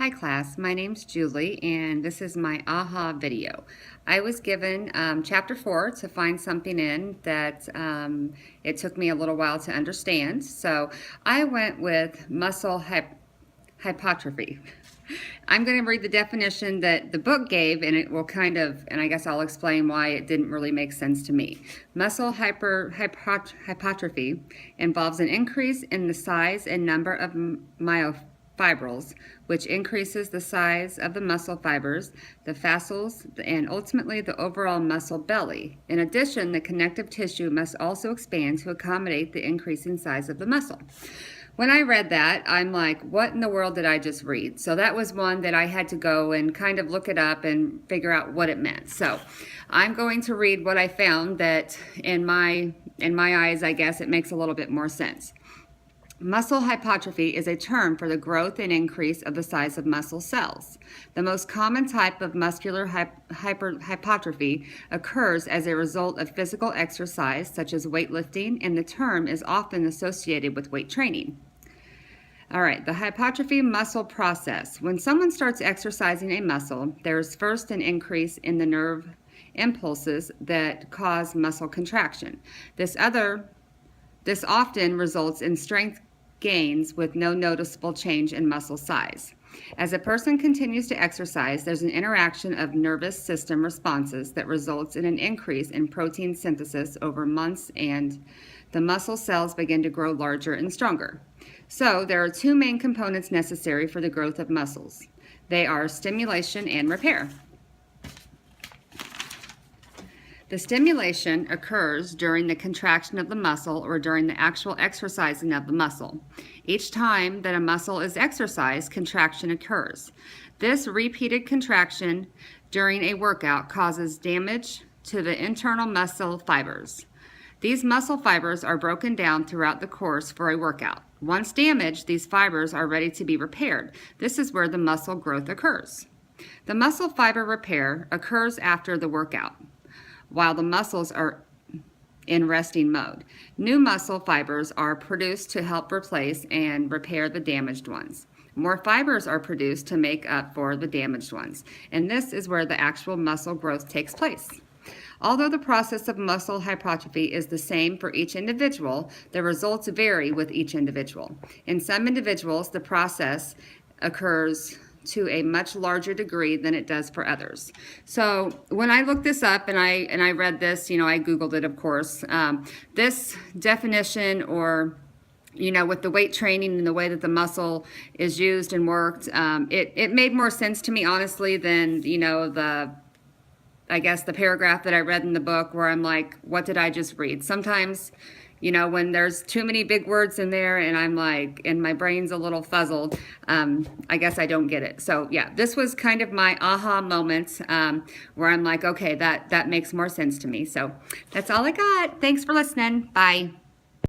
Hi class, my name's Julie and this is my aha video. I was given chapter 4 to find something in that it took me a little while to understand. So I went with muscle hypertrophy. I'm going to read the definition that the book gave, and it will and I guess I'll explain why it didn't really make sense to me. Muscle hypertrophy involves an increase in the size and number of myofibrils, which increases the size of the muscle fibers, the fascicles, and ultimately the overall muscle belly. In addition, the connective tissue must also expand to accommodate the increasing size of the muscle. When I read that, I'm like, what in the world did I just read? So that was one that I had to go and kind of look it up and figure out what it meant. So I'm going to read what I found that in my eyes, I guess it makes a little bit more sense. Muscle hypertrophy is a term for the growth and increase of the size of muscle cells. The most common type of muscular hypertrophy occurs as a result of physical exercise, such as weightlifting, and the term is often associated with weight training. All right, the hypertrophy muscle process. When someone starts exercising a muscle, there is first an increase in the nerve impulses that cause muscle contraction. This often results in strength gains with no noticeable change in muscle size. As a person continues to exercise, there's an interaction of nervous system responses that results in an increase in protein synthesis over months, and the muscle cells begin to grow larger and stronger. So there are two main components necessary for the growth of muscles. They are stimulation and repair. The stimulation occurs during the contraction of the muscle or during the actual exercising of the muscle. Each time that a muscle is exercised, contraction occurs. This repeated contraction during a workout causes damage to the internal muscle fibers. These muscle fibers are broken down throughout the course for a workout. Once damaged, these fibers are ready to be repaired. This is where the muscle growth occurs. The muscle fiber repair occurs after the workout, while the muscles are in resting mode. New muscle fibers are produced to help replace and repair the damaged ones. More fibers are produced to make up for the damaged ones, and this is where the actual muscle growth takes place. Although the process of muscle hypertrophy is the same for each individual, the results vary with each individual. In some individuals, the process occurs to a much larger degree than it does for others. So when I looked this up and I read this, I Googled it, of course. This definition, or with the weight training and the way that the muscle is used and worked, it made more sense to me, honestly, than the paragraph that I read in the book where I'm like, what did I just read? Sometimes, when there's too many big words in there and I'm like, and my brain's a little fuzzled, I guess I don't get it. So yeah, this was kind of my aha moment where I'm like, okay, that makes more sense to me. So that's all I got. Thanks for listening. Bye.